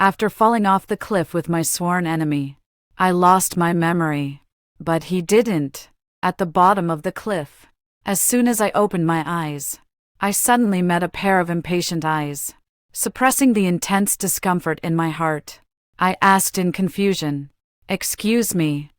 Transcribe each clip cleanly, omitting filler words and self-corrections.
After falling off the cliff with my sworn enemy, I lost my memory. But he didn't. At the bottom of the cliff, as soon as I opened my eyes, I suddenly met a pair of impatient eyes. Suppressing the intense discomfort in my heart, I asked in confusion, "Excuse me,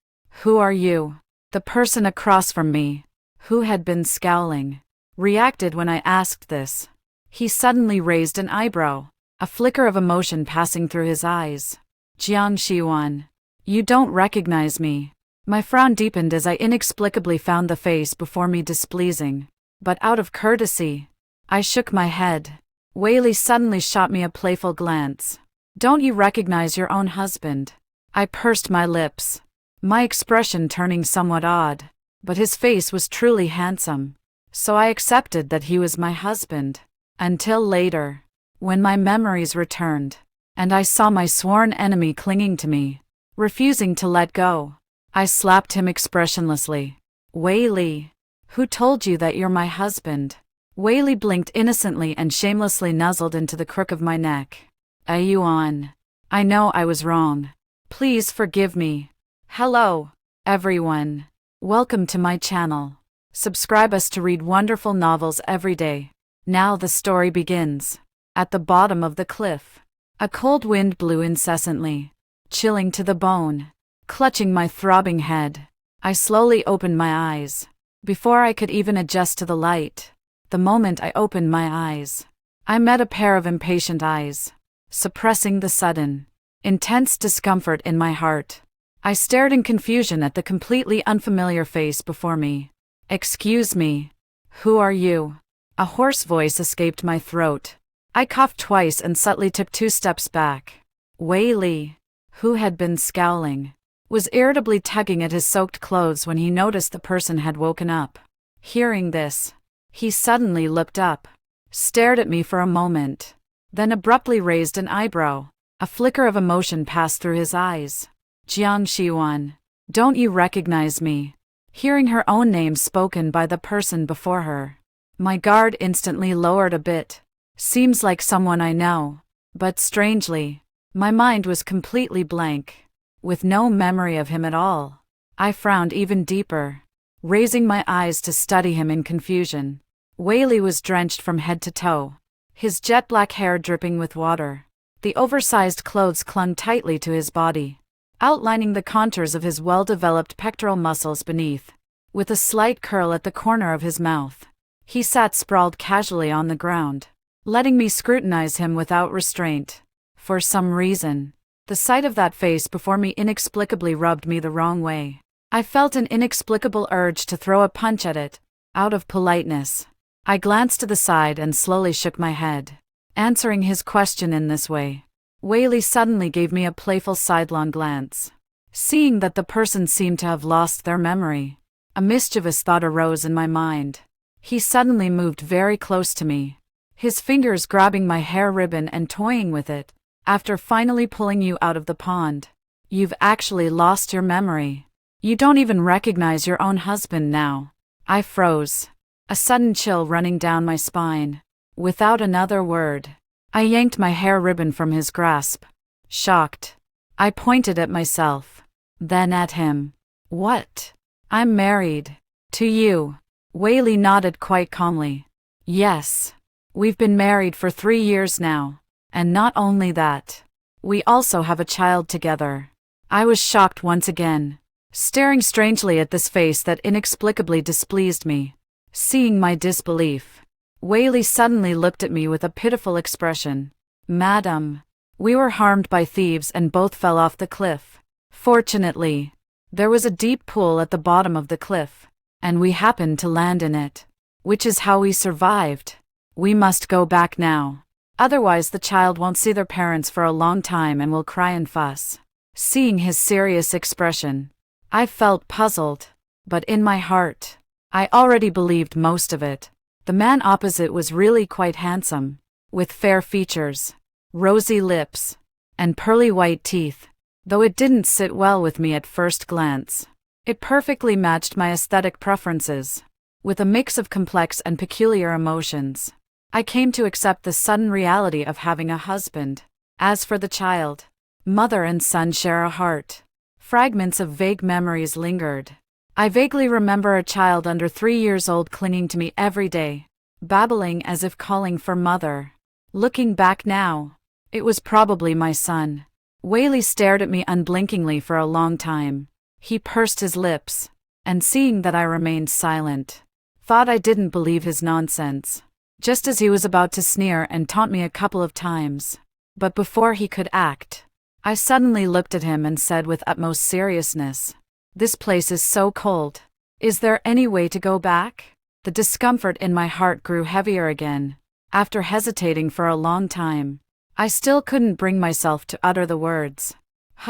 who are you?" The person across from me, who had been scowling, reacted when I asked this. He suddenly raised an eyebrow, a flicker of emotion passing through his eyes. "Jiang Xiwan, you don't recognize me." My frown deepened as I inexplicably found the face before me displeasing, but out of courtesy, I shook my head. Wei suddenly shot me a playful glance. "Don't you recognize your own husband?" I pursed my lips, my expression turning somewhat odd, but his face was truly handsome, so I accepted that he was my husband. Until later, when my memories returned, and I saw my sworn enemy clinging to me, refusing to let go, I slapped him expressionlessly. "Wei, who told you that you're my husband?" Wei blinked innocently and shamelessly nuzzled into the crook of my neck. "Yuan, I know I was wrong. Please forgive me." Hello, everyone. Welcome to my channel. Subscribe us to read wonderful novels every day. Now the story begins. At the bottom of the cliff, a cold wind blew incessantly, chilling to the bone. Clutching my throbbing head, I slowly opened my eyes. Before I could even adjust to the light, the moment I opened my eyes, I met a pair of impatient eyes. Suppressing the sudden, intense discomfort in my heart, I stared in confusion at the completely unfamiliar face before me. "Excuse me, who are you?" A hoarse voice escaped my throat. I coughed twice and subtly took 2 steps back. Wei, who had been scowling, was irritably tugging at his soaked clothes when he noticed the person had woken up. Hearing this, he suddenly looked up, stared at me for a moment, then abruptly raised an eyebrow. A flicker of emotion passed through his eyes. "Jiang Xiwan, don't you recognize me?" Hearing her own name spoken by the person before her, my guard instantly lowered a bit. Seems like someone I know, but strangely, my mind was completely blank, with no memory of him at all. I frowned even deeper, raising my eyes to study him in confusion. Wei was drenched from head to toe, his jet-black hair dripping with water. The oversized clothes clung tightly to his body, outlining the contours of his well-developed pectoral muscles beneath. With a slight curl at the corner of his mouth, he sat sprawled casually on the ground, letting me scrutinize him without restraint. For some reason, the sight of that face before me inexplicably rubbed me the wrong way. I felt an inexplicable urge to throw a punch at it. Out of politeness, I glanced to the side and slowly shook my head. Answering his question in this way, Wei suddenly gave me a playful sidelong glance. Seeing that the person seemed to have lost their memory, a mischievous thought arose in my mind. He suddenly moved very close to me, his fingers grabbing my hair ribbon and toying with it. "After finally pulling you out of the pond, you've actually lost your memory. You don't even recognize your own husband now." I froze, a sudden chill running down my spine. Without another word, I yanked my hair ribbon from his grasp. Shocked, I pointed at myself, then at him. "What? I'm married. To you." Wei nodded quite calmly. "Yes. We've been married for 3 years now. And not only that, we also have a child together." I was shocked once again, staring strangely at this face that inexplicably displeased me. Seeing my disbelief, Wei suddenly looked at me with a pitiful expression. "Madam, we were harmed by thieves and both fell off the cliff. Fortunately, there was a deep pool at the bottom of the cliff, and we happened to land in it, which is how we survived. We must go back now. Otherwise the child won't see their parents for a long time and will cry and fuss." Seeing his serious expression, I felt puzzled, but in my heart, I already believed most of it. The man opposite was really quite handsome, with fair features, rosy lips, and pearly white teeth, though it didn't sit well with me at first glance. It perfectly matched my aesthetic preferences, with a mix of complex and peculiar emotions. I came to accept the sudden reality of having a husband. As for the child, mother and son share a heart. Fragments of vague memories lingered. I vaguely remember a child under 3 years old clinging to me every day, babbling as if calling for mother. Looking back now, it was probably my son. Whaley stared at me unblinkingly for a long time. He pursed his lips, and seeing that I remained silent, thought I didn't believe his nonsense, just as he was about to sneer and taunt me a couple of times. But before he could act, I suddenly looked at him and said with utmost seriousness, "This place is so cold. Is there any way to go back?" The discomfort in my heart grew heavier again. After hesitating for a long time, I still couldn't bring myself to utter the words.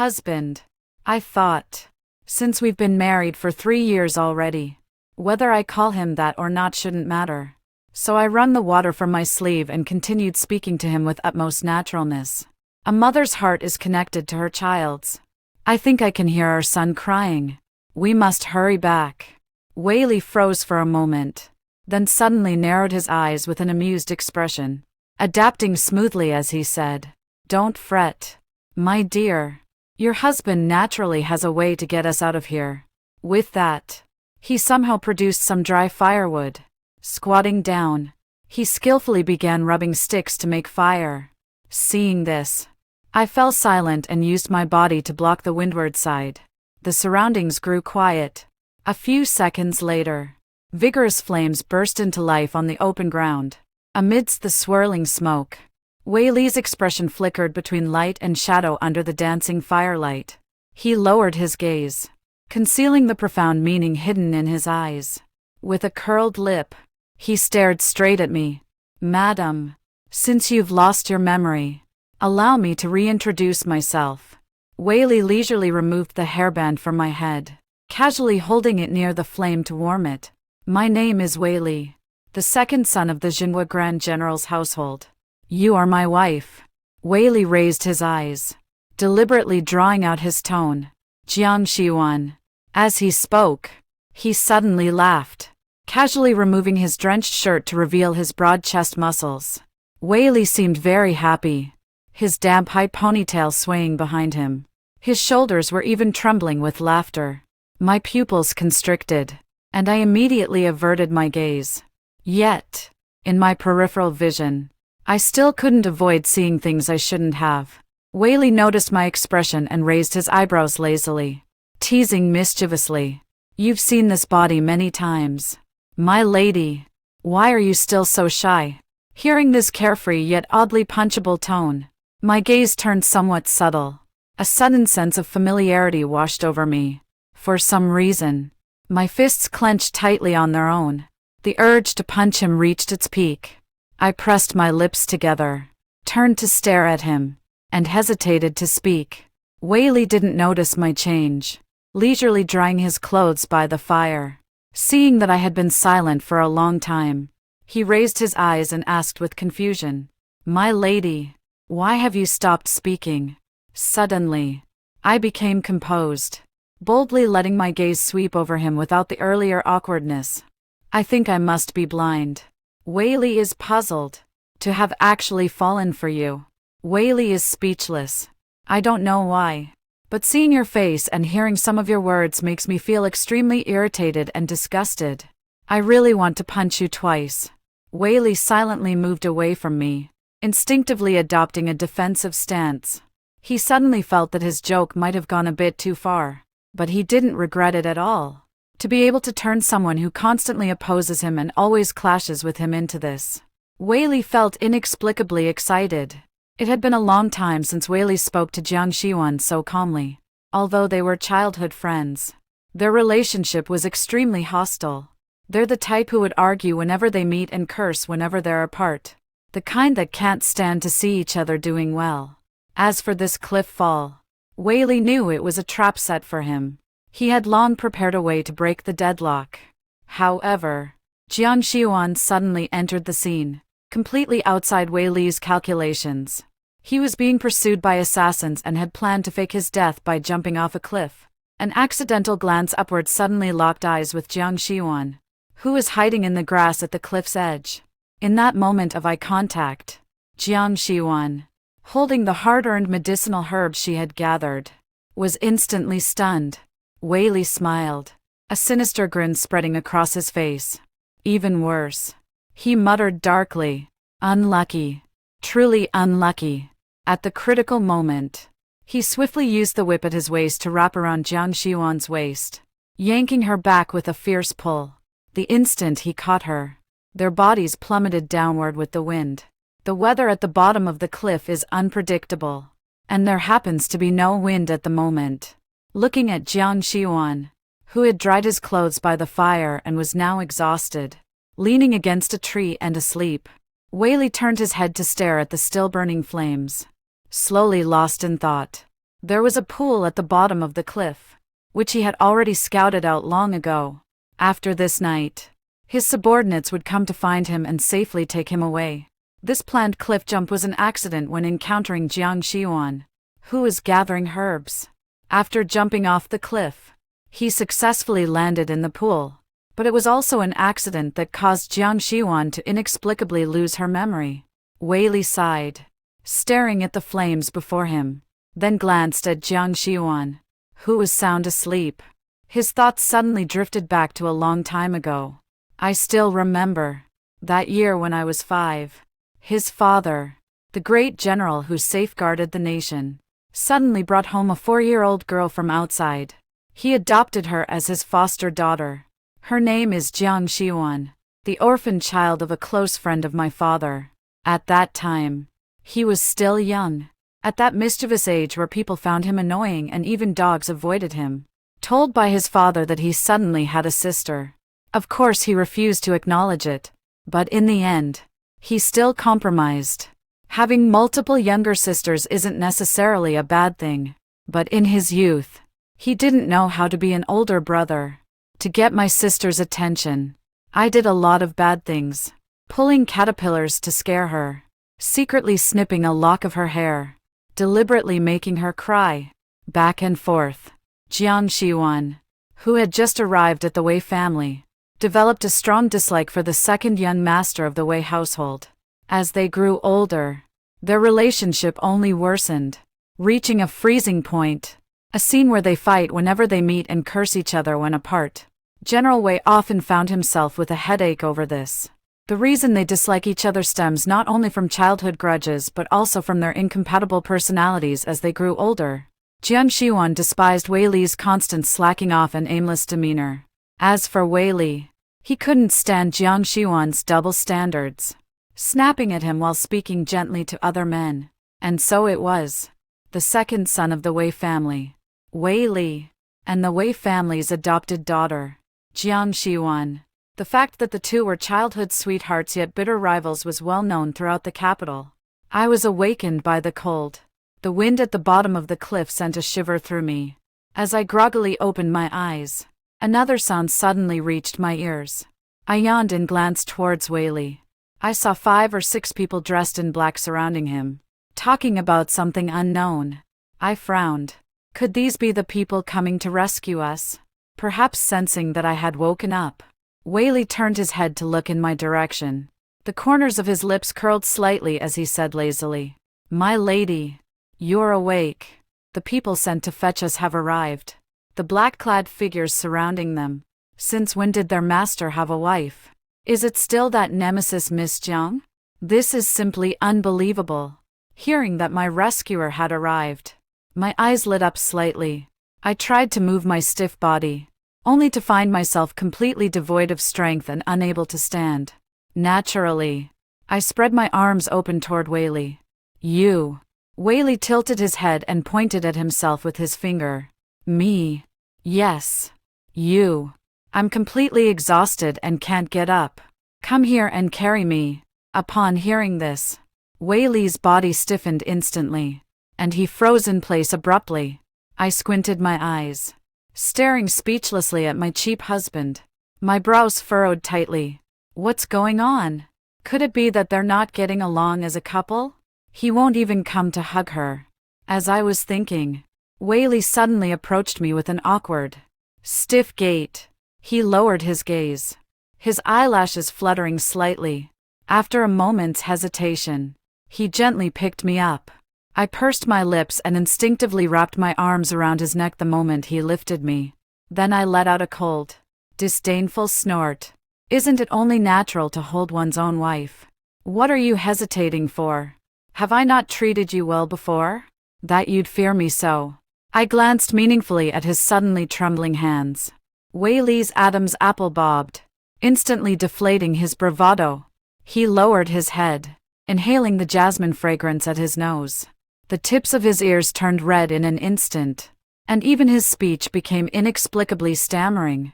"Husband," I thought. Since we've been married for 3 years already, whether I call him that or not shouldn't matter. So I wrung the water from my sleeve and continued speaking to him with utmost naturalness. A mother's heart is connected to her child's. I think I can hear our son crying. We must hurry back. Whaley froze for a moment, then suddenly narrowed his eyes with an amused expression, adapting smoothly as he said, "Don't fret, my dear. Your husband naturally has a way to get us out of here." With that, he somehow produced some dry firewood. Squatting down, he skillfully began rubbing sticks to make fire. Seeing this, I fell silent and used my body to block the windward side. The surroundings grew quiet. A few seconds later, vigorous flames burst into life on the open ground. Amidst the swirling smoke, Whaley's expression flickered between light and shadow under the dancing firelight. He lowered his gaze, concealing the profound meaning hidden in his eyes. With a curled lip, he stared straight at me. "Madam, since you've lost your memory, allow me to reintroduce myself." Whaley leisurely removed the hairband from my head, casually holding it near the flame to warm it. "My name is Whaley, the second son of the Jinhua Grand General's household. You are my wife." Whaley raised his eyes, deliberately drawing out his tone. "Jiang Xiwan." As he spoke, he suddenly laughed, casually removing his drenched shirt to reveal his broad chest muscles. Whaley seemed very happy, his damp high ponytail swaying behind him. His shoulders were even trembling with laughter. My pupils constricted, and I immediately averted my gaze. Yet, in my peripheral vision, I still couldn't avoid seeing things I shouldn't have. Whaley noticed my expression and raised his eyebrows lazily, teasing mischievously. "You've seen this body many times. My lady, why are you still so shy?" Hearing this carefree yet oddly punchable tone, my gaze turned somewhat subtle. A sudden sense of familiarity washed over me. For some reason, my fists clenched tightly on their own. The urge to punch him reached its peak. I pressed my lips together, turned to stare at him, and hesitated to speak. Whaley didn't notice my change, leisurely drying his clothes by the fire. Seeing that I had been silent for a long time, he raised his eyes and asked with confusion, "My lady, why have you stopped speaking?" Suddenly, I became composed, boldly letting my gaze sweep over him without the earlier awkwardness. "I think I must be blind." Whaley is puzzled. "To have actually fallen for you." Whaley is speechless. "I don't know why, but seeing your face and hearing some of your words makes me feel extremely irritated and disgusted. I really want to punch you twice." Whaley silently moved away from me, instinctively adopting a defensive stance. He suddenly felt that his joke might have gone a bit too far, but he didn't regret it at all. To be able to turn someone who constantly opposes him and always clashes with him into this. Whaley felt inexplicably excited. It had been a long time since Whaley spoke to Jiang Xiwan so calmly. Although they were childhood friends, their relationship was extremely hostile. They're the type who would argue whenever they meet and curse whenever they're apart. The kind that can't stand to see each other doing well. As for this cliff fall, Whaley knew it was a trap set for him. He had long prepared a way to break the deadlock. However, Jiang Xiwan suddenly entered the scene, completely outside Whaley's calculations. He was being pursued by assassins and had planned to fake his death by jumping off a cliff. An accidental glance upward suddenly locked eyes with Jiang Xiwan, who was hiding in the grass at the cliff's edge. In that moment of eye contact, Jiang Xiwan, holding the hard-earned medicinal herbs she had gathered, was instantly stunned. Wei Li smiled, a sinister grin spreading across his face. Even worse, he muttered darkly, "Unlucky. Truly unlucky." At the critical moment, he swiftly used the whip at his waist to wrap around Jiang Xiuan's waist, yanking her back with a fierce pull. The instant he caught her, their bodies plummeted downward with the wind. The weather at the bottom of the cliff is unpredictable, and there happens to be no wind at the moment. Looking at Jiang Xiuan, who had dried his clothes by the fire and was now exhausted, leaning against a tree and asleep, Wei Li turned his head to stare at the still-burning flames. Slowly lost in thought. There was a pool at the bottom of the cliff, which he had already scouted out long ago. After this night, his subordinates would come to find him and safely take him away. This planned cliff jump was an accident when encountering Jiang Xiuan, who was gathering herbs. After jumping off the cliff, he successfully landed in the pool, but it was also an accident that caused Jiang Xiuan to inexplicably lose her memory. Wei Li sighed, staring at the flames before him, then glanced at Jiang Xiuan, who was sound asleep. His thoughts suddenly drifted back to a long time ago. I still remember that year when I was 5. His father, the great general who safeguarded the nation, suddenly brought home a 4-year-old girl from outside. He adopted her as his foster daughter. Her name is Jiang Xiuan, the orphan child of a close friend of my father. At that time, he was still young, at that mischievous age where people found him annoying and even dogs avoided him. Told by his father that he suddenly had a sister. Of course he refused to acknowledge it, but in the end, he still compromised. Having multiple younger sisters isn't necessarily a bad thing, but in his youth, he didn't know how to be an older brother. To get my sister's attention, I did a lot of bad things, pulling caterpillars to scare her, secretly snipping a lock of her hair, deliberately making her cry. Back and forth. Jiang Xiuan, who had just arrived at the Wei family, developed a strong dislike for the second young master of the Wei household. As they grew older, their relationship only worsened, reaching a freezing point, a scene where they fight whenever they meet and curse each other when apart. General Wei often found himself with a headache over this. The reason they dislike each other stems not only from childhood grudges but also from their incompatible personalities as they grew older. Jiang Xiuan despised Wei Li's constant slacking off and aimless demeanor. As for Wei Li, he couldn't stand Jiang Xiuan's double standards, snapping at him while speaking gently to other men. And so it was. The second son of the Wei family, Wei Li, and the Wei family's adopted daughter, Jiang Xiuan. The fact that the two were childhood sweethearts yet bitter rivals was well known throughout the capital. I was awakened by the cold. The wind at the bottom of the cliff sent a shiver through me. As I groggily opened my eyes, another sound suddenly reached my ears. I yawned and glanced towards Wei Li. I saw 5 or 6 people dressed in black surrounding him, talking about something unknown. I frowned. Could these be the people coming to rescue us? Perhaps sensing that I had woken up, Wei Li turned his head to look in my direction. The corners of his lips curled slightly as he said lazily, "My lady, you're awake. The people sent to fetch us have arrived." The black-clad figures surrounding them. Since when did their master have a wife? Is it still that nemesis Miss Jiang? This is simply unbelievable. Hearing that my rescuer had arrived, my eyes lit up slightly. I tried to move my stiff body, only to find myself completely devoid of strength and unable to stand. Naturally, I spread my arms open toward Wei Li. "You." Wei Li tilted his head and pointed at himself with his finger. "Me? Yes. You. I'm completely exhausted and can't get up. Come here and carry me." Upon hearing this, Wei Li's body stiffened instantly, and he froze in place abruptly. I squinted my eyes, staring speechlessly at my cheap husband. My brows furrowed tightly. What's going on? Could it be that they're not getting along as a couple? He won't even come to hug her. As I was thinking, Wei Li suddenly approached me with an awkward, stiff gait. He lowered his gaze, his eyelashes fluttering slightly. After a moment's hesitation, he gently picked me up. I pursed my lips and instinctively wrapped my arms around his neck the moment he lifted me. Then I let out a cold, disdainful snort. Isn't it only natural to hold one's own wife? What are you hesitating for? Have I not treated you well before? That you'd fear me so? I glanced meaningfully at his suddenly trembling hands. Wei Li's Adam's apple bobbed, instantly deflating his bravado. He lowered his head, inhaling the jasmine fragrance at his nose. The tips of his ears turned red in an instant, and even his speech became inexplicably stammering.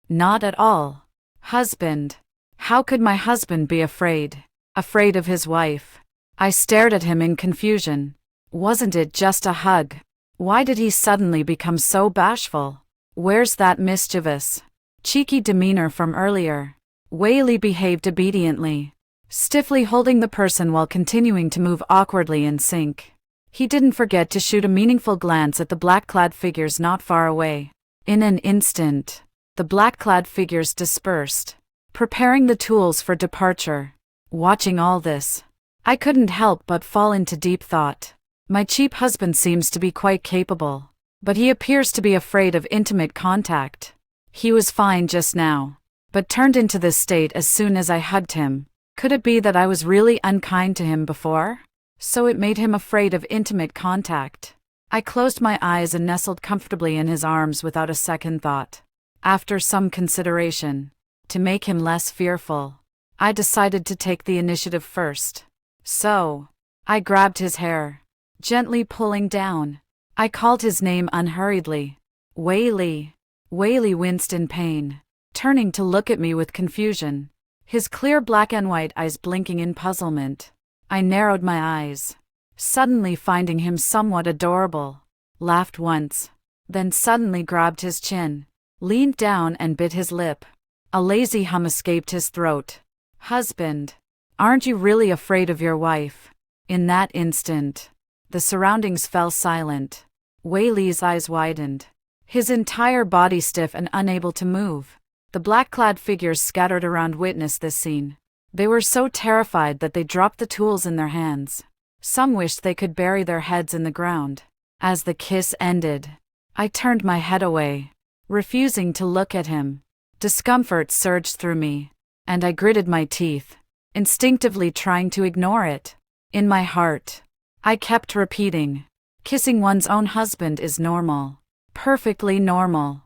Not at all. Husband. How could my husband be afraid? Afraid of his wife? I stared at him in confusion. Wasn't it just a hug? Why did he suddenly become so bashful? Where's that mischievous, cheeky demeanor from earlier? Wei Li behaved obediently, stiffly holding the person while continuing to move awkwardly in sync. He didn't forget to shoot a meaningful glance at the black-clad figures not far away. In an instant, the black-clad figures dispersed, preparing the tools for departure. Watching all this, I couldn't help but fall into deep thought. My cheap husband seems to be quite capable, but he appears to be afraid of intimate contact. He was fine just now, but turned into this state as soon as I hugged him. Could it be that I was really unkind to him before? So it made him afraid of intimate contact. I closed my eyes and nestled comfortably in his arms without a second thought. After some consideration, to make him less fearful, I decided to take the initiative first. So, I grabbed his hair, gently pulling down. I called his name unhurriedly. Wei Li. Wei Li winced in pain, turning to look at me with confusion, his clear black and white eyes blinking in puzzlement. I narrowed my eyes, suddenly finding him somewhat adorable, laughed once, then suddenly grabbed his chin, leaned down and bit his lip. A lazy hum escaped his throat. Husband, aren't you really afraid of your wife? In that instant, the surroundings fell silent. Wei Li's eyes widened, his entire body stiff and unable to move. The black-clad figures scattered around witnessed this scene. They were so terrified that they dropped the tools in their hands. Some wished they could bury their heads in the ground. As the kiss ended, I turned my head away, refusing to look at him. Discomfort surged through me, and I gritted my teeth, instinctively trying to ignore it. In my heart, I kept repeating, kissing one's own husband is normal. Perfectly normal.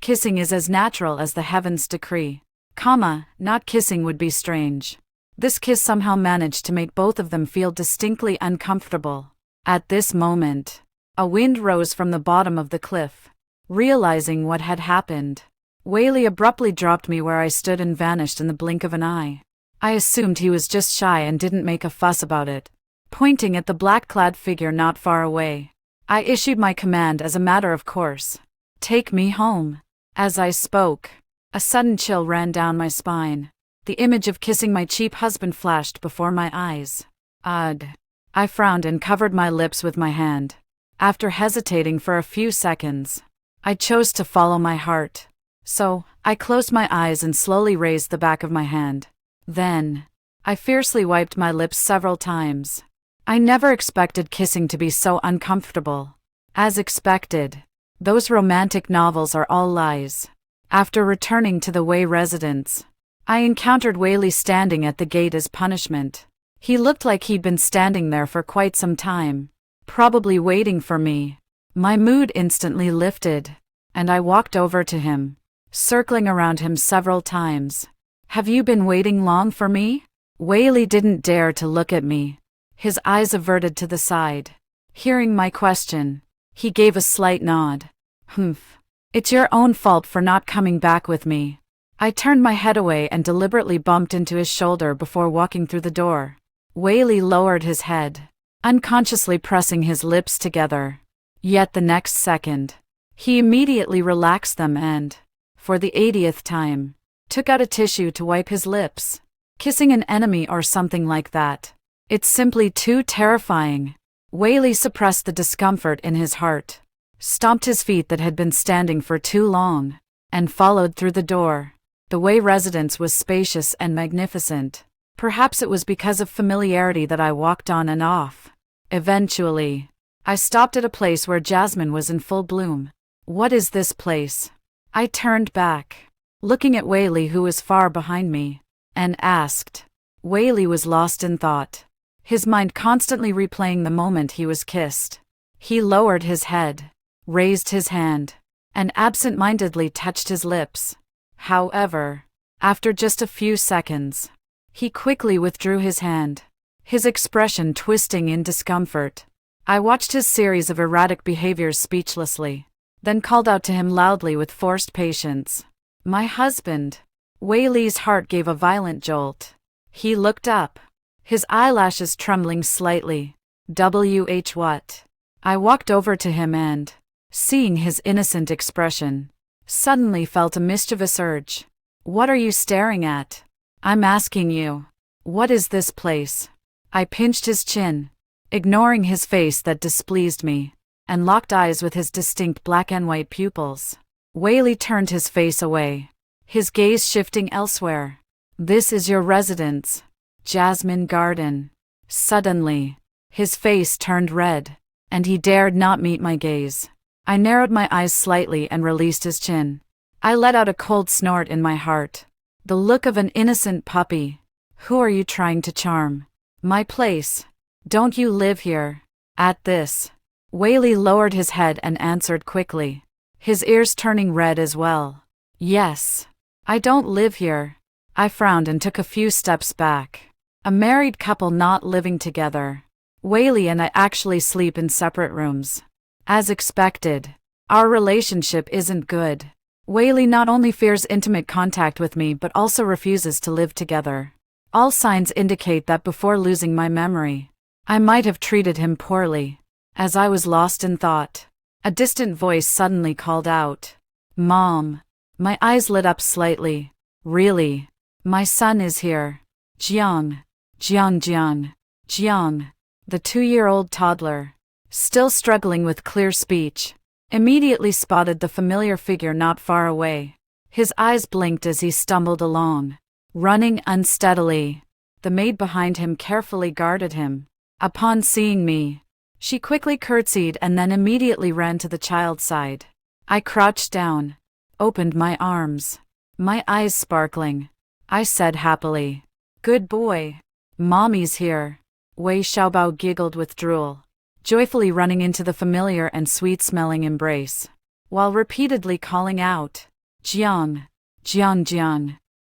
Kissing is as natural as the heavens decree. Not kissing would be strange. This kiss somehow managed to make both of them feel distinctly uncomfortable. At this moment, a wind rose from the bottom of the cliff. Realizing what had happened, Wei Li abruptly dropped me where I stood and vanished in the blink of an eye. I assumed he was just shy and didn't make a fuss about it. Pointing at the black-clad figure not far away, I issued my command as a matter of course. Take me home. As I spoke, a sudden chill ran down my spine. The image of kissing my cheap husband flashed before my eyes. Ugh. I frowned and covered my lips with my hand. After hesitating for a few seconds, I chose to follow my heart. So, I closed my eyes and slowly raised the back of my hand. Then, I fiercely wiped my lips several times. I never expected kissing to be so uncomfortable. As expected, those romantic novels are all lies. After returning to the Wei residence, I encountered Wei Li standing at the gate as punishment. He looked like he'd been standing there for quite some time, probably waiting for me. My mood instantly lifted, and I walked over to him, circling around him several times. Have you been waiting long for me? Wei Li didn't dare to look at me, his eyes averted to the side. Hearing my question, he gave a slight nod. It's your own fault for not coming back with me. I turned my head away and deliberately bumped into his shoulder before walking through the door. Wei Li lowered his head, unconsciously pressing his lips together. Yet the next second, he immediately relaxed them and, for the 80th time, took out a tissue to wipe his lips. Kissing an enemy or something like that. It's simply too terrifying. Wei Li suppressed the discomfort in his heart, stomped his feet that had been standing for too long, and followed through the door. The Wei residence was spacious and magnificent. Perhaps it was because of familiarity that I walked on and off. Eventually, I stopped at a place where jasmine was in full bloom. What is this place? I turned back, looking at Whaley, who was far behind me, and asked. Whaley was lost in thought, his mind constantly replaying the moment he was kissed. He lowered his head, raised his hand, and absent-mindedly touched his lips. However, after just a few seconds, he quickly withdrew his hand, his expression twisting in discomfort. I watched his series of erratic behaviors speechlessly, then called out to him loudly with forced patience. My husband. Whaley's heart gave a violent jolt. He looked up, his eyelashes trembling slightly. What? I walked over to him and, seeing his innocent expression, suddenly felt a mischievous urge. What are you staring at? I'm asking you. What is this place? I pinched his chin, ignoring his face that displeased me, and locked eyes with his distinct black and white pupils. Whaley turned his face away, his gaze shifting elsewhere. This is your residence, Jasmine Garden. Suddenly, his face turned red, and he dared not meet my gaze. I narrowed my eyes slightly and released his chin. I let out a cold snort in my heart. The look of an innocent puppy. Who are you trying to charm? My place. Don't you live here? At this, Whaley lowered his head and answered quickly, his ears turning red as well. Yes. I don't live here. I frowned and took a few steps back. A married couple not living together. Whaley and I actually sleep in separate rooms. As expected, our relationship isn't good. Whaley not only fears intimate contact with me but also refuses to live together. All signs indicate that before losing my memory, I might have treated him poorly. As I was lost in thought, a distant voice suddenly called out, Mom. My eyes lit up slightly. Really? My son is here. Jiang. Jiang. The 2-year-old toddler, still struggling with clear speech, immediately spotted the familiar figure not far away. His eyes blinked as he stumbled along, running unsteadily. The maid behind him carefully guarded him. Upon seeing me, she quickly curtsied and then immediately ran to the child's side. I crouched down, opened my arms, my eyes sparkling. I said happily, Good boy. Mommy's here. Wei Xiaobao giggled with drool, joyfully running into the familiar and sweet-smelling embrace, while repeatedly calling out, Jiang.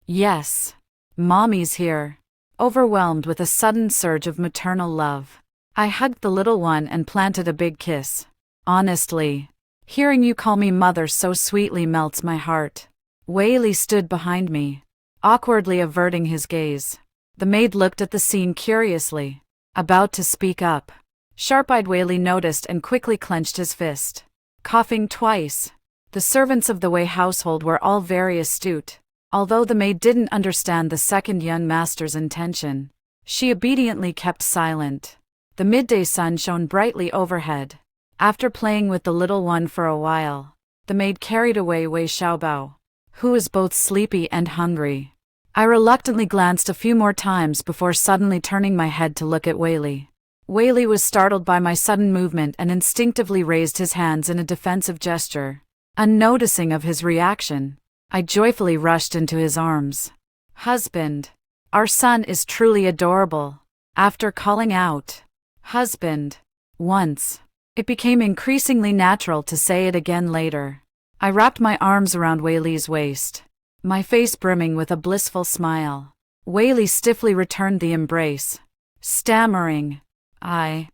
Yes. Mommy's here. Overwhelmed with a sudden surge of maternal love, I hugged the little one and planted a big kiss. Honestly, hearing you call me mother so sweetly melts my heart. Whaley stood behind me, awkwardly averting his gaze. The maid looked at the scene curiously, about to speak up. Sharp-eyed Whaley noticed and quickly clenched his fist, coughing twice. The servants of the Wei household were all very astute. Although the maid didn't understand the second young master's intention, she obediently kept silent. The midday sun shone brightly overhead. After playing with the little one for a while, the maid carried away Wei Xiaobao, who was both sleepy and hungry. I reluctantly glanced a few more times before suddenly turning my head to look at Whaley. Whaley was startled by my sudden movement and instinctively raised his hands in a defensive gesture. Unnoticing of his reaction, I joyfully rushed into his arms. Husband. Our son is truly adorable. After calling out, husband, once, it became increasingly natural to say it again later. I wrapped my arms around Whaley's waist, my face brimming with a blissful smile. Whaley stiffly returned the embrace, stammering, I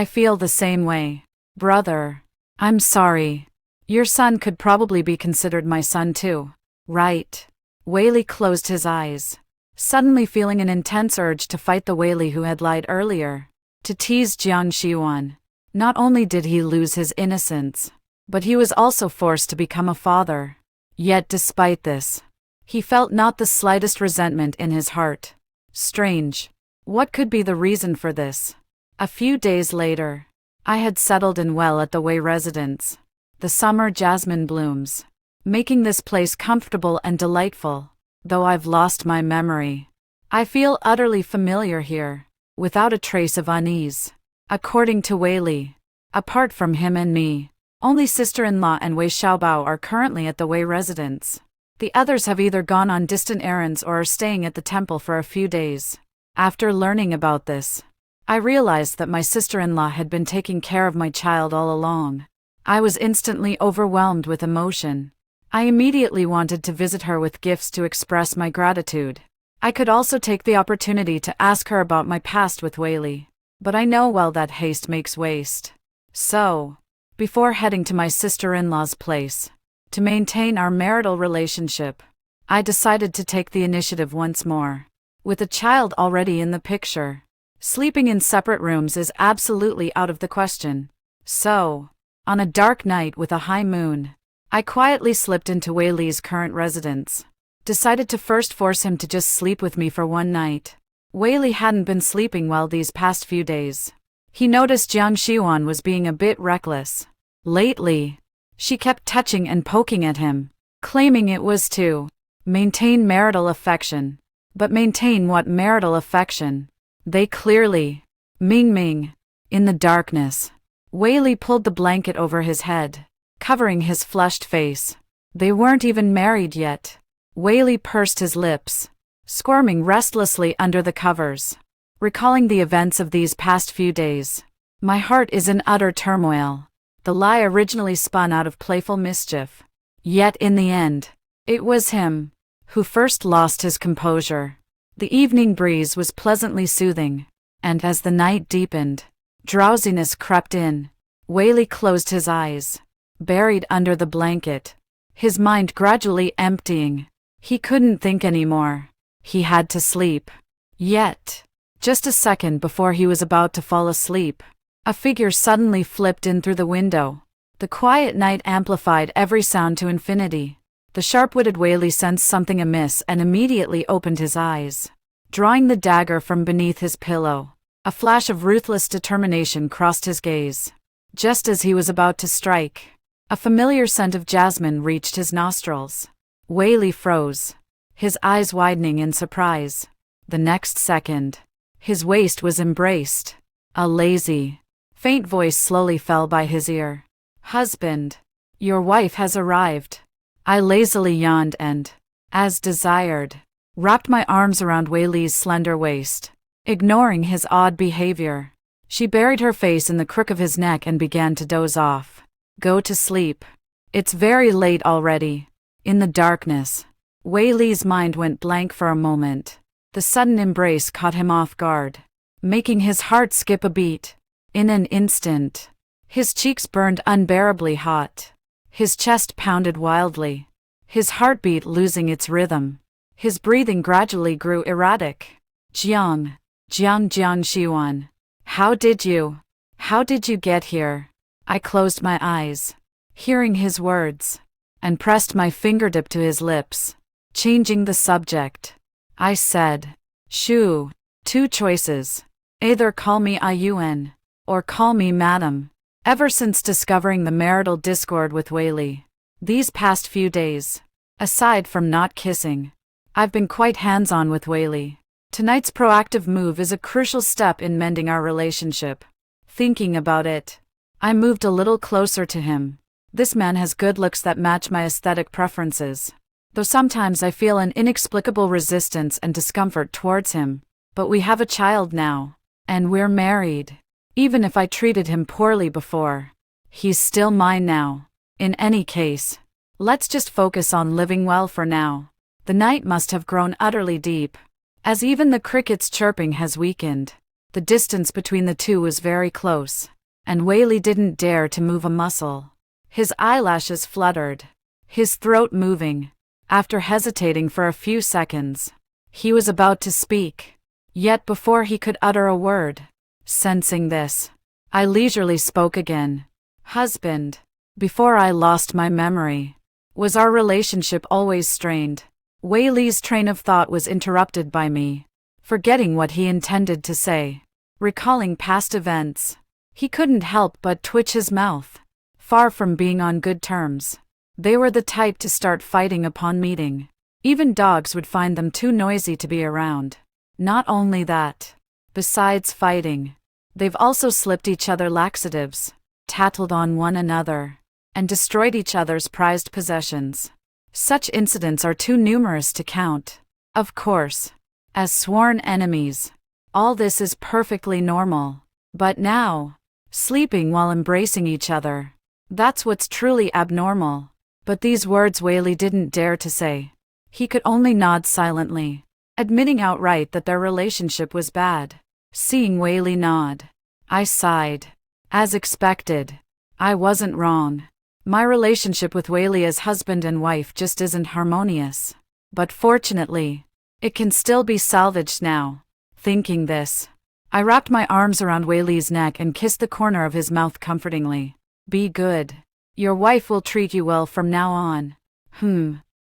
feel the same way. Brother. I'm sorry. Your son could probably be considered my son too, right? Whaley closed his eyes, suddenly feeling an intense urge to fight the Whaley who had lied earlier, to tease Jiang Xiuan. Not only did he lose his innocence, but he was also forced to become a father. Yet despite this, he felt not the slightest resentment in his heart. Strange. What could be the reason for this? A few days later, I had settled in well at the Wei residence. The summer jasmine blooms, making this place comfortable and delightful. Though I've lost my memory, I feel utterly familiar here, without a trace of unease. According to Wei Li, apart from him and me, only sister-in-law and Wei Xiaobao are currently at the Wei residence. The others have either gone on distant errands or are staying at the temple for a few days. After learning about this, I realized that my sister-in-law had been taking care of my child all along. I was instantly overwhelmed with emotion. I immediately wanted to visit her with gifts to express my gratitude. I could also take the opportunity to ask her about my past with Wei Li, but I know well that haste makes waste. So, before heading to my sister-in-law's place, to maintain our marital relationship, I decided to take the initiative once more. With a child already in the picture, sleeping in separate rooms is absolutely out of the question. So, on a dark night with a high moon, I quietly slipped into Wei Li's current residence. Decided to first force him to just sleep with me for one night. Wei Li hadn't been sleeping well these past few days. He noticed Jiang Xiuan was being a bit reckless. Lately, she kept touching and poking at him, claiming it was to maintain marital affection. But maintain what marital affection? They clearly. Ming. In the darkness, Wei Li pulled the blanket over his head, covering his flushed face. They weren't even married yet. Wei Li pursed his lips, squirming restlessly under the covers. Recalling the events of these past few days, my heart is in utter turmoil. The lie originally spun out of playful mischief. Yet in the end, it was him who first lost his composure. The evening breeze was pleasantly soothing, and as the night deepened, drowsiness crept in. Wei Li closed his eyes, buried under the blanket, his mind gradually emptying. He couldn't think anymore. He had to sleep. Yet, just a second before he was about to fall asleep, a figure suddenly flipped in through the window. The quiet night amplified every sound to infinity. The sharp-witted Wei Li sensed something amiss and immediately opened his eyes. Drawing the dagger from beneath his pillow, a flash of ruthless determination crossed his gaze. Just as he was about to strike, a familiar scent of jasmine reached his nostrils. Wei Li froze, his eyes widening in surprise. The next second, his waist was embraced. A lazy, faint voice slowly fell by his ear. "Husband, your wife has arrived." I lazily yawned and, as desired, wrapped my arms around Wei Li's slender waist. Ignoring his odd behavior, she buried her face in the crook of his neck and began to doze off. "Go to sleep. It's very late already." In the darkness, Wei Li's mind went blank for a moment. The sudden embrace caught him off guard, making his heart skip a beat. In an instant, his cheeks burned unbearably hot. His chest pounded wildly, his heartbeat losing its rhythm. His breathing gradually grew erratic. Jiang Xiuan. How did you get here?" I closed my eyes, hearing his words, and pressed my fingertip to his lips. Changing the subject, I said, "Shu, two choices. Either call me Ayuan, or call me Madam." Ever since discovering the marital discord with Wei Li, these past few days, aside from not kissing, I've been quite hands-on with Wei Li. Tonight's proactive move is a crucial step in mending our relationship. Thinking about it, I moved a little closer to him. This man has good looks that match my aesthetic preferences, though sometimes I feel an inexplicable resistance and discomfort towards him. But we have a child now, and we're married. Even if I treated him poorly before, he's still mine now. In any case, let's just focus on living well for now. The night must have grown utterly deep, as even the cricket's chirping has weakened. The distance between the two was very close, and Wei Li didn't dare to move a muscle. His eyelashes fluttered, his throat moving. After hesitating for a few seconds, he was about to speak. Yet before he could utter a word, sensing this, I leisurely spoke again. "Husband, before I lost my memory, was our relationship always strained?" Wei Li's train of thought was interrupted by me, forgetting what he intended to say. Recalling past events, he couldn't help but twitch his mouth. Far from being on good terms, they were the type to start fighting upon meeting. Even dogs would find them too noisy to be around. Not only that. Besides fighting, they've also slipped each other laxatives, tattled on one another, and destroyed each other's prized possessions. Such incidents are too numerous to count. Of course, as sworn enemies, all this is perfectly normal. But now, sleeping while embracing each other, that's what's truly abnormal. But these words Whaley didn't dare to say. He could only nod silently, admitting outright that their relationship was bad. Seeing Whaley nod, I sighed. As expected, I wasn't wrong. My relationship with Whaley as husband and wife just isn't harmonious. But fortunately, it can still be salvaged now. Thinking this, I wrapped my arms around Whaley's neck and kissed the corner of his mouth comfortingly. Be good. Your wife will treat you well from now on.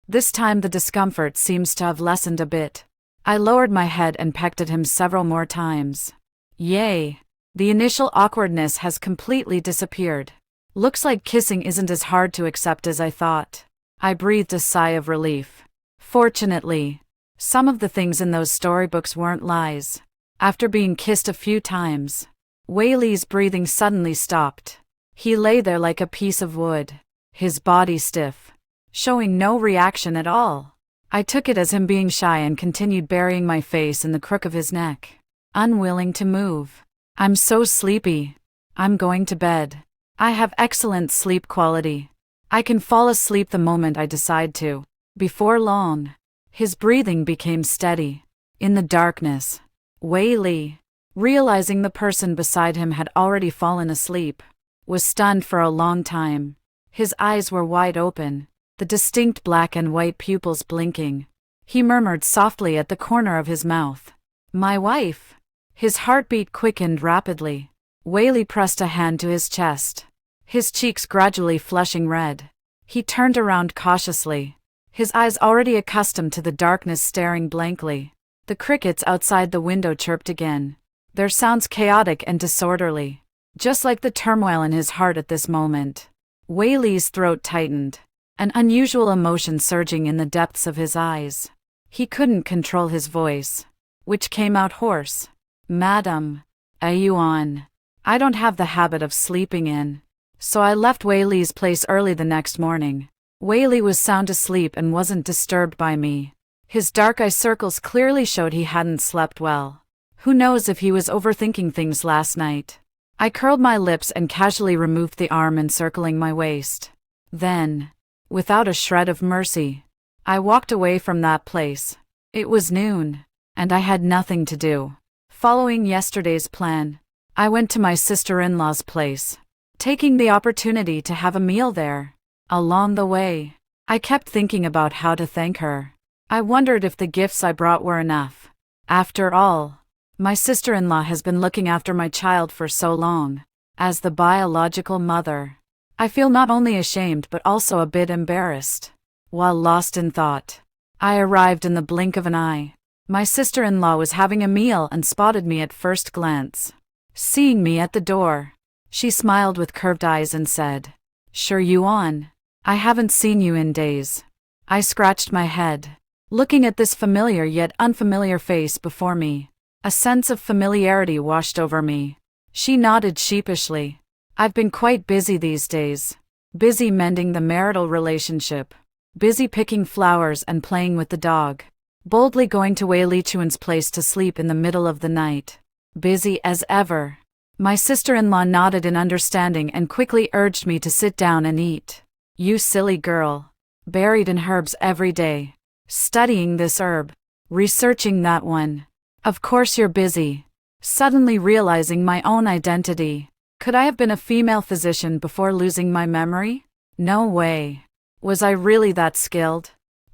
This time the discomfort seems to have lessened a bit. I lowered my head and pecked at him several more times. Yay! The initial awkwardness has completely disappeared. Looks like kissing isn't as hard to accept as I thought. I breathed a sigh of relief. Fortunately, some of the things in those storybooks weren't lies. After being kissed a few times, Whaley's breathing suddenly stopped. He lay there like a piece of wood, his body stiff, showing no reaction at all. I took it as him being shy and continued burying my face in the crook of his neck, unwilling to move. I'm so sleepy. I'm going to bed. I have excellent sleep quality. I can fall asleep the moment I decide to. Before long, his breathing became steady. In the darkness, Whaley, realizing the person beside him had already fallen asleep, was stunned for a long time. His eyes were wide open, the distinct black and white pupils blinking. He murmured softly at the corner of his mouth, "My wife." His heartbeat quickened rapidly. Whaley pressed a hand to his chest, his cheeks gradually flushing red. He turned around cautiously, his eyes already accustomed to the darkness staring blankly. The crickets outside the window chirped again, their sounds chaotic and disorderly, just like the turmoil in his heart at this moment. Whaley's throat tightened, an unusual emotion surging in the depths of his eyes. He couldn't control his voice, which came out hoarse. "Madam, are you on? I don't have the habit of sleeping in, so I left Whaley's place early the next morning. Whaley was sound asleep and wasn't disturbed by me. His dark eye circles clearly showed he hadn't slept well. Who knows if he was overthinking things last night." I curled my lips and casually removed the arm encircling my waist. Then, without a shred of mercy, I walked away from that place. It was noon, and I had nothing to do. Following yesterday's plan, I went to my sister-in-law's place, taking the opportunity to have a meal there. Along the way, I kept thinking about how to thank her. I wondered if the gifts I brought were enough. After all, my sister-in-law has been looking after my child for so long. As the biological mother, I feel not only ashamed but also a bit embarrassed. While lost in thought, I arrived in the blink of an eye. My sister-in-law was having a meal and spotted me at first glance. Seeing me at the door, she smiled with curved eyes and said, "Sure you on? I haven't seen you in days." I scratched my head, looking at this familiar yet unfamiliar face before me. A sense of familiarity washed over me. She nodded sheepishly. "I've been quite busy these days. Busy mending the marital relationship. Busy picking flowers and playing with the dog. Boldly going to Wei Lichuan's place to sleep in the middle of the night. Busy as ever." My sister-in-law nodded in understanding and quickly urged me to sit down and eat. "You silly girl. Buried in herbs every day. Studying this herb. Researching that one. Of course you're busy." Suddenly realizing my own identity. Could I have been a female physician before losing my memory? No way. Was I really that skilled?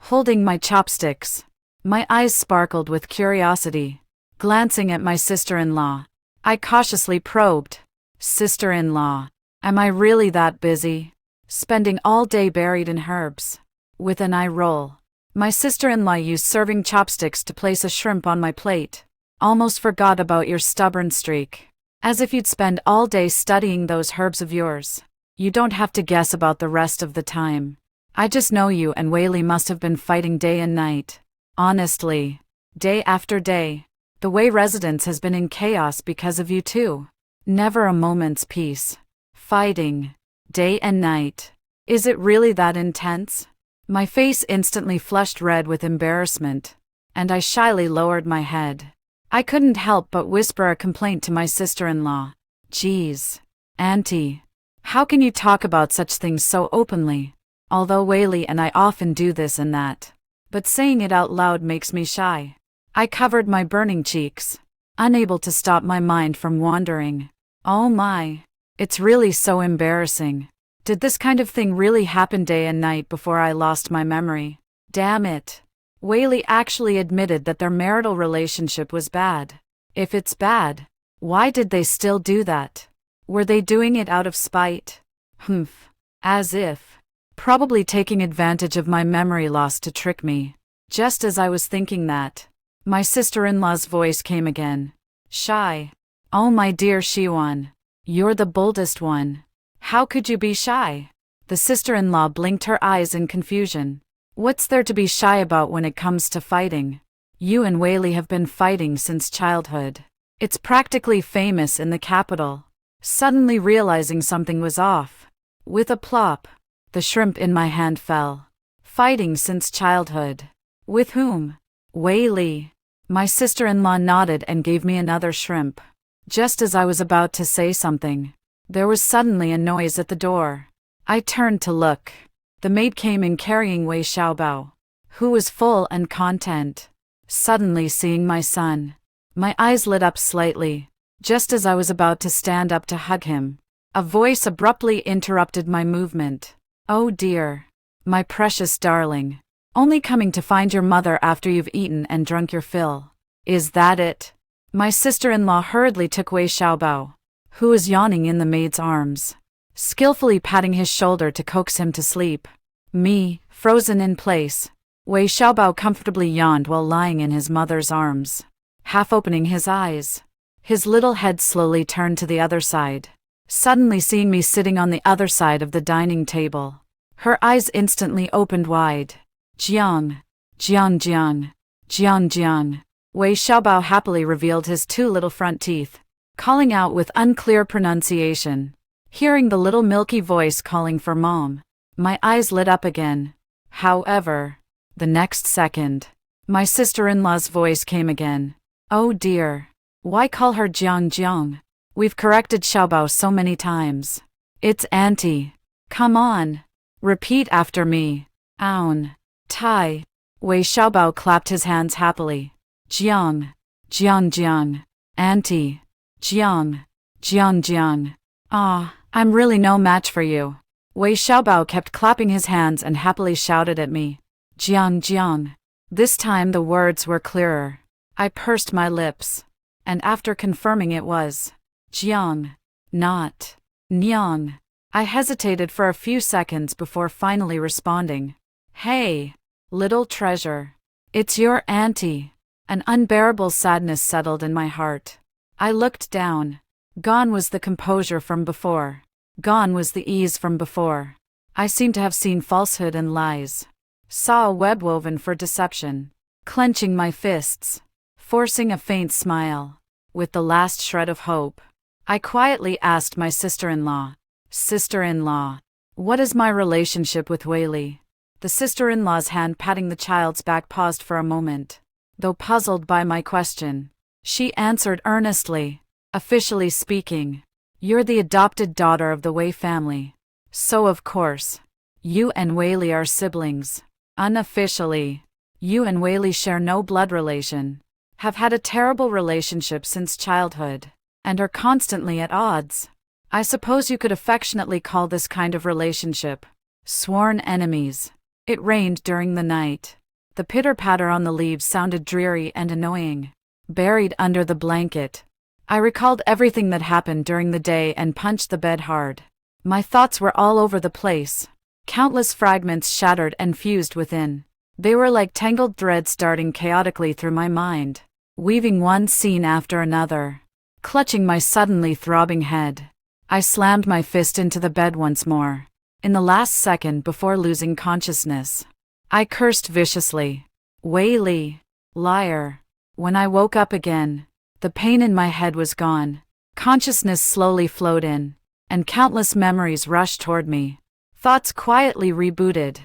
Holding my chopsticks, my eyes sparkled with curiosity. Glancing at my sister-in-law, I cautiously probed. "Sister-in-law, am I really that busy? Spending all day buried in herbs?" With an eye roll, my sister-in-law used serving chopsticks to place a shrimp on my plate. "Almost forgot about your stubborn streak. As if you'd spend all day studying those herbs of yours. You don't have to guess about the rest of the time. I just know you and Whaley must have been fighting day and night. Honestly. Day after day. The Wei residence has been in chaos because of you too. Never a moment's peace. Fighting. Day and night. Is it really that intense? My face instantly flushed red with embarrassment, and I shyly lowered my head. I couldn't help but whisper a complaint to my sister-in-law. Geez, Auntie, how can you talk about such things so openly? Although Whaley and I often do this and that, but saying it out loud makes me shy. I covered my burning cheeks, unable to stop my mind from wandering. Oh my, it's really so embarrassing. Did this kind of thing really happen day and night before I lost my memory? Damn it. Whaley actually admitted that their marital relationship was bad. If it's bad, why did they still do that? Were they doing it out of spite? Humph. As if. Probably taking advantage of my memory loss to trick me. Just as I was thinking that, my sister-in-law's voice came again. Shy. Oh my dear Shiwan. You're the boldest one. How could you be shy? The sister-in-law blinked her eyes in confusion. What's there to be shy about when it comes to fighting? You and Whaley have been fighting since childhood. It's practically famous in the capital. Suddenly realizing something was off. With a plop, the shrimp in my hand fell. Fighting since childhood. With whom? Whaley. My sister-in-law nodded and gave me another shrimp. Just as I was about to say something, there was suddenly a noise at the door. I turned to look. The maid came in carrying Wei Xiaobao, who was full and content. Suddenly seeing my son, my eyes lit up slightly. Just as I was about to stand up to hug him, a voice abruptly interrupted my movement. Oh dear. My precious darling. Only coming to find your mother after you've eaten and drunk your fill. Is that it? My sister-in-law hurriedly took Wei Xiaobao, who was yawning in the maid's arms, skillfully patting his shoulder to coax him to sleep. Me, frozen in place, Wei Xiaobao comfortably yawned while lying in his mother's arms, half opening his eyes. His little head slowly turned to the other side, suddenly seeing me sitting on the other side of the dining table. Her eyes instantly opened wide. Jiang, Jiang Jiang, Jiang Jiang. Wei Xiaobao happily revealed his two little front teeth, calling out with unclear pronunciation. Hearing the little milky voice calling for Mom, my eyes lit up again. However, the next second, my sister-in-law's voice came again. Oh dear. Why call her Jiang Jiang? We've corrected Xiaobao so many times. It's Auntie. Come on. Repeat after me. Aun. Tai. Wei Xiaobao clapped his hands happily. Jiang. Jiang Jiang. Auntie. Jiang. Jiang Jiang. Ah, I'm really no match for you. Wei Xiaobao kept clapping his hands and happily shouted at me. Jiang Jiang. This time the words were clearer. I pursed my lips, and after confirming it was Jiang, not Nyang. I hesitated for a few seconds before finally responding. Hey, little treasure. It's your auntie. An unbearable sadness settled in my heart. I looked down. Gone was the composure from before. Gone was the ease from before. I seemed to have seen falsehood and lies. Saw a web woven for deception. Clenching my fists. Forcing a faint smile. With the last shred of hope, I quietly asked my sister-in-law. Sister-in-law, what is my relationship with Whaley? The sister-in-law's hand patting the child's back paused for a moment. Though puzzled by my question, she answered earnestly. Officially speaking, you're the adopted daughter of the Wei family. So of course, you and Whaley are siblings. Unofficially, you and Whaley share no blood relation, have had a terrible relationship since childhood, and are constantly at odds. I suppose you could affectionately call this kind of relationship sworn enemies. It rained during the night. The pitter-patter on the leaves sounded dreary and annoying. Buried under the blanket, I recalled everything that happened during the day and punched the bed hard. My thoughts were all over the place. Countless fragments shattered and fused within. They were like tangled threads darting chaotically through my mind, weaving one scene after another. Clutching my suddenly throbbing head, I slammed my fist into the bed once more. In the last second before losing consciousness, I cursed viciously. Whaley. Liar. When I woke up again, the pain in my head was gone. Consciousness slowly flowed in, and countless memories rushed toward me. Thoughts quietly rebooted,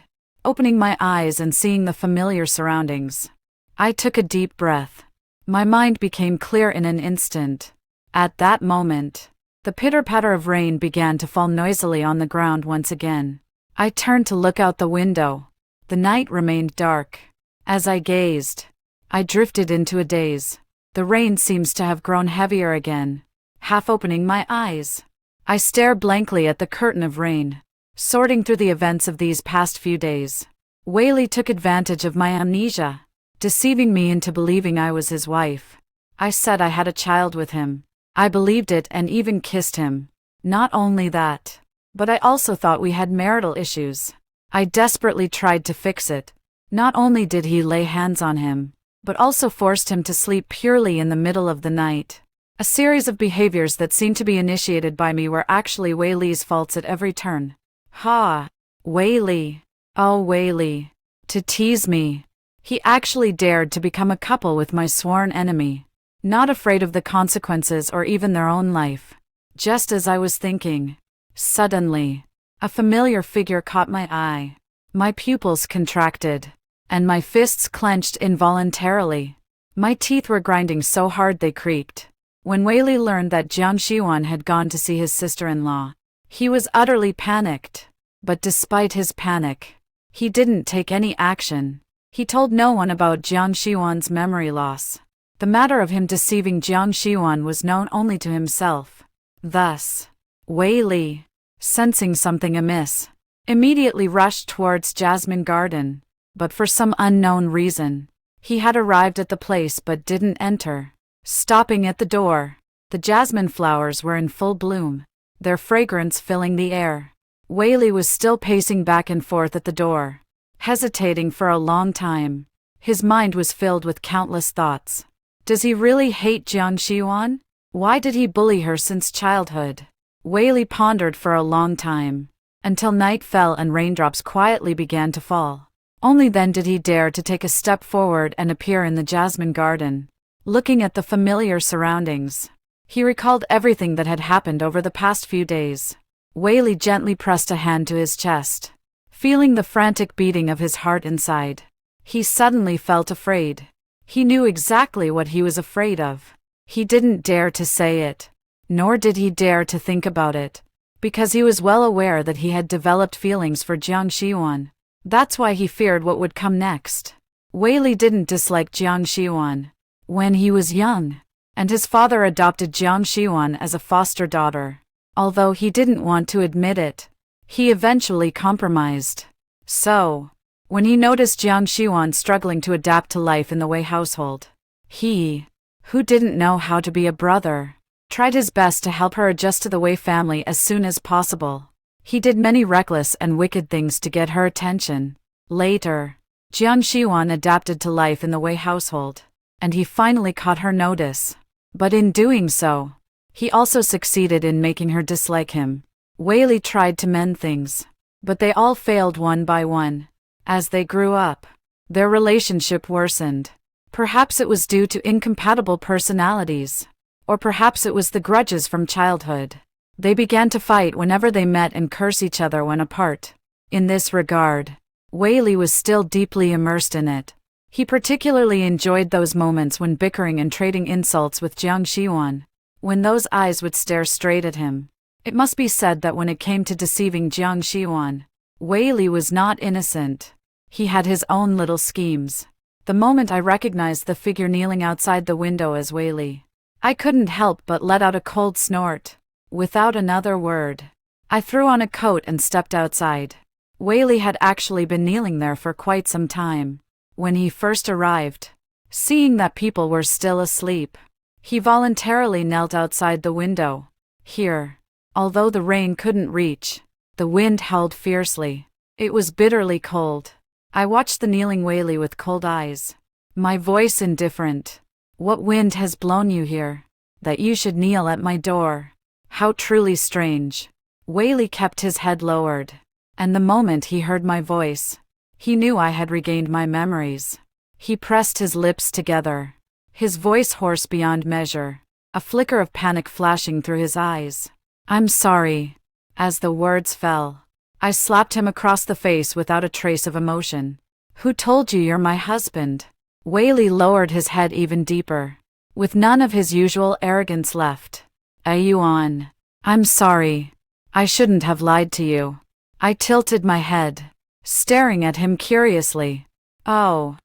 opening my eyes and seeing the familiar surroundings. I took a deep breath. My mind became clear in an instant. At that moment, the pitter-patter of rain began to fall noisily on the ground once again. I turned to look out the window. The night remained dark. As I gazed, I drifted into a daze. The rain seems to have grown heavier again. Half opening my eyes, I stare blankly at the curtain of rain, sorting through the events of these past few days. Whaley took advantage of my amnesia, deceiving me into believing I was his wife. I said I had a child with him. I believed it and even kissed him. Not only that, but I also thought we had marital issues. I desperately tried to fix it. Not only did he lay hands on him, but also forced him to sleep purely in the middle of the night. A series of behaviors that seemed to be initiated by me were actually Whaley's faults at every turn. Ha! Whaley. Oh, Whaley. To tease me. He actually dared to become a couple with my sworn enemy. Not afraid of the consequences or even their own life. Just as I was thinking, suddenly, a familiar figure caught my eye. My pupils contracted, and my fists clenched involuntarily. My teeth were grinding so hard they creaked. When Whaley learned that Jiang Xiwan had gone to see his sister-in-law, he was utterly panicked. But despite his panic, he didn't take any action. He told no one about Jiang Xiwan's memory loss. The matter of him deceiving Jiang Xiwan was known only to himself. Thus, Whaley, sensing something amiss, immediately rushed towards Jasmine Garden. But for some unknown reason, he had arrived at the place but didn't enter. Stopping at the door, the jasmine flowers were in full bloom, their fragrance filling the air. Whaley was still pacing back and forth at the door, hesitating for a long time. His mind was filled with countless thoughts. Does he really hate Jiang Xiwan? Why did he bully her since childhood? Whaley pondered for a long time, until night fell and raindrops quietly began to fall. Only then did he dare to take a step forward and appear in the jasmine garden. Looking at the familiar surroundings, he recalled everything that had happened over the past few days. Whaley gently pressed a hand to his chest, feeling the frantic beating of his heart inside. He suddenly felt afraid. He knew exactly what he was afraid of. He didn't dare to say it, nor did he dare to think about it, because he was well aware that he had developed feelings for Jiang Xiwan. That's why he feared what would come next. Whaley didn't dislike Jiang Xiwan when he was young, and his father adopted Jiang Xiwan as a foster daughter. Although he didn't want to admit it, he eventually compromised. So, when he noticed Jiang Xiwan struggling to adapt to life in the Wei household, he, who didn't know how to be a brother, tried his best to help her adjust to the Wei family as soon as possible. He did many reckless and wicked things to get her attention. Later, Jiang Xiwan adapted to life in the Wei household, and he finally caught her notice. But in doing so, he also succeeded in making her dislike him. Whaley tried to mend things, but they all failed one by one. As they grew up, their relationship worsened. Perhaps it was due to incompatible personalities, or perhaps it was the grudges from childhood. They began to fight whenever they met and curse each other when apart. In this regard, Whaley was still deeply immersed in it. He particularly enjoyed those moments when bickering and trading insults with Jiang Xiwan, when those eyes would stare straight at him. It must be said that when it came to deceiving Jiang Xiwan, Whaley was not innocent. He had his own little schemes. The moment I recognized the figure kneeling outside the window as Whaley, I couldn't help but let out a cold snort. Without another word, I threw on a coat and stepped outside. Whaley had actually been kneeling there for quite some time. When he first arrived, seeing that people were still asleep, he voluntarily knelt outside the window. Here, although the rain couldn't reach, the wind howled fiercely. It was bitterly cold. I watched the kneeling Whaley with cold eyes, my voice indifferent. What wind has blown you here, that you should kneel at my door? How truly strange. Whaley kept his head lowered, and the moment he heard my voice, he knew I had regained my memories. He pressed his lips together, his voice hoarse beyond measure, a flicker of panic flashing through his eyes. "I'm sorry." As the words fell, I slapped him across the face without a trace of emotion. "Who told you you're my husband?" Whaley lowered his head even deeper, with none of his usual arrogance left. "Ayuan. I'm sorry. I shouldn't have lied to you." I tilted my head, staring at him curiously. Oh,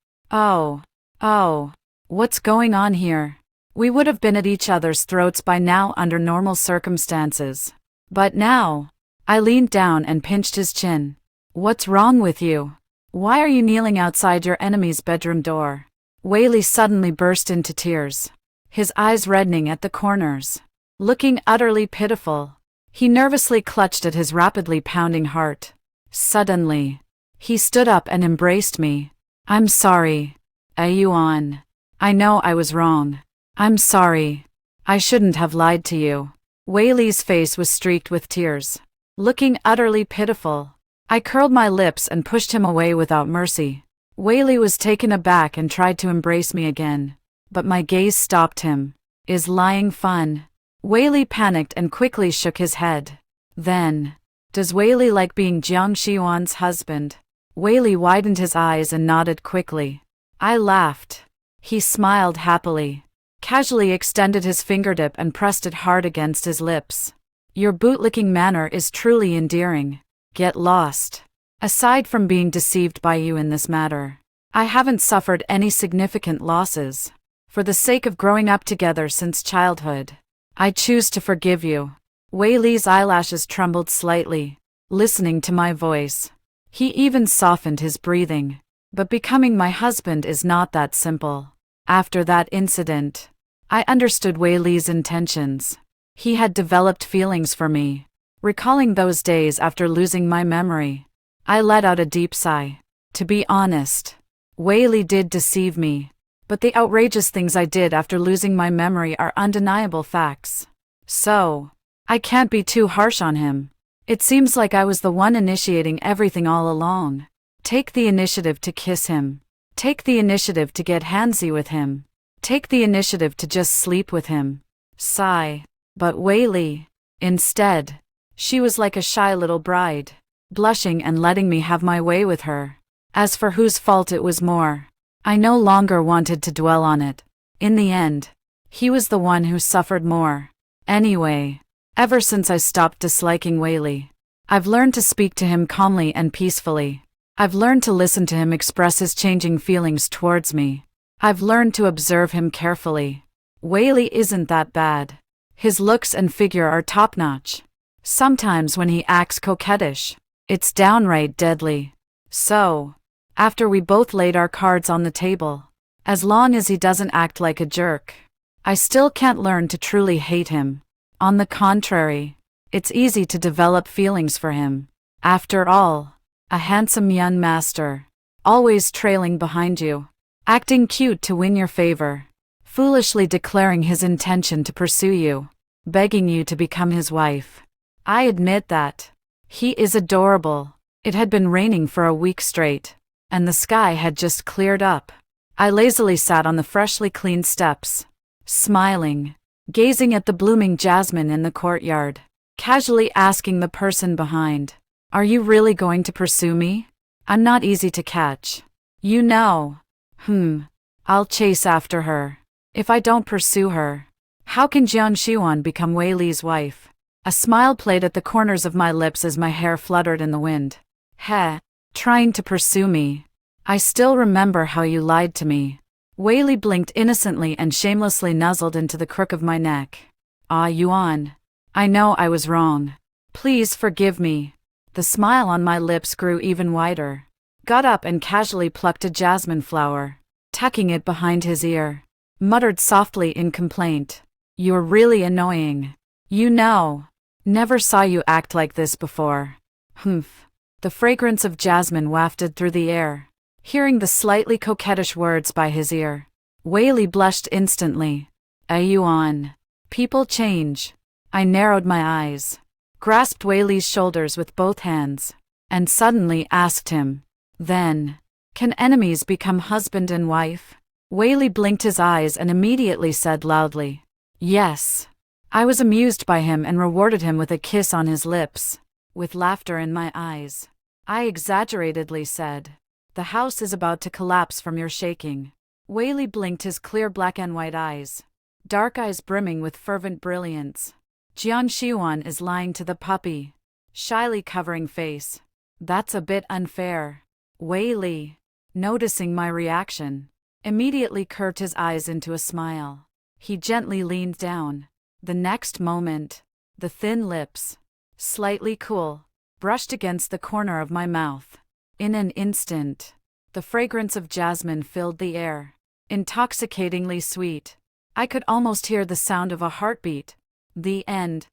what's going on here? We would have been at each other's throats by now under normal circumstances. But now, I leaned down and pinched his chin. "What's wrong with you? Why are you kneeling outside your enemy's bedroom door?" Whaley suddenly burst into tears, his eyes reddening at the corners. Looking utterly pitiful, he nervously clutched at his rapidly pounding heart. Suddenly, he stood up and embraced me. "I'm sorry, Ayuan. I know I was wrong. I'm sorry. I shouldn't have lied to you." Whaley's face was streaked with tears. Looking utterly pitiful, I curled my lips and pushed him away without mercy. Whaley was taken aback and tried to embrace me again, but my gaze stopped him. "Is lying fun?" Whaley panicked and quickly shook his head. Then, "Does Whaley like being Jiang Xiuan's husband?" Whaley widened his eyes and nodded quickly. I laughed. He smiled happily, casually extended his fingertip and pressed it hard against his lips. "Your bootlicking manner is truly endearing. Get lost. Aside from being deceived by you in this matter, I haven't suffered any significant losses. For the sake of growing up together since childhood, I choose to forgive you." Whaley's eyelashes trembled slightly, listening to my voice. He even softened his breathing. "But becoming my husband is not that simple." After that incident, I understood Whaley's intentions. He had developed feelings for me. Recalling those days after losing my memory, I let out a deep sigh. To be honest, Whaley did deceive me, but the outrageous things I did after losing my memory are undeniable facts. So, I can't be too harsh on him. It seems like I was the one initiating everything all along. Take the initiative to kiss him. Take the initiative to get handsy with him. Take the initiative to just sleep with him. Sigh. But Whaley, instead, she was like a shy little bride, blushing and letting me have my way with her. As for whose fault it was more, I no longer wanted to dwell on it. In the end, he was the one who suffered more. Anyway, ever since I stopped disliking Whaley, I've learned to speak to him calmly and peacefully. I've learned to listen to him express his changing feelings towards me. I've learned to observe him carefully. Whaley isn't that bad. His looks and figure are top-notch. Sometimes when he acts coquettish, it's downright deadly. So, after we both laid our cards on the table, as long as he doesn't act like a jerk, I still can't learn to truly hate him. On the contrary, it's easy to develop feelings for him. After all, a handsome young master, always trailing behind you, acting cute to win your favor, foolishly declaring his intention to pursue you, begging you to become his wife. I admit that. He is adorable. It had been raining for a week straight, and the sky had just cleared up. I lazily sat on the freshly cleaned steps, smiling, gazing at the blooming jasmine in the courtyard, casually asking the person behind, "Are you really going to pursue me? I'm not easy to catch. You know. I'll chase after her. If I don't pursue her, how can Jiang Xiuan become Wei Li's wife?" A smile played at the corners of my lips as my hair fluttered in the wind. "Heh, trying to pursue me. I still remember how you lied to me." Wei Li blinked innocently and shamelessly nuzzled into the crook of my neck. "Ah, Yuan. I know I was wrong. Please forgive me." The smile on my lips grew even wider. Got up and casually plucked a jasmine flower, tucking it behind his ear. Muttered softly in complaint, "You're really annoying. You know. Never saw you act like this before." Humph. The fragrance of jasmine wafted through the air. Hearing the slightly coquettish words by his ear, Wei Li blushed instantly. "Yuan. People change." I narrowed my eyes, grasped Wei Li's shoulders with both hands, and suddenly asked him, "Then, can enemies become husband and wife?" Wei Li blinked his eyes and immediately said loudly, "Yes." I was amused by him and rewarded him with a kiss on his lips. With laughter in my eyes, I exaggeratedly said, "The house is about to collapse from your shaking." Wei Li blinked his clear black and white eyes, dark eyes brimming with fervent brilliance. Jian Xiuan is lying to the puppy. Shyly covering face. That's a bit unfair. Wei Li, noticing my reaction, immediately curved his eyes into a smile. He gently leaned down. The next moment, the thin lips, slightly cool, brushed against the corner of my mouth. In an instant, the fragrance of jasmine filled the air, intoxicatingly sweet. I could almost hear the sound of a heartbeat. The end.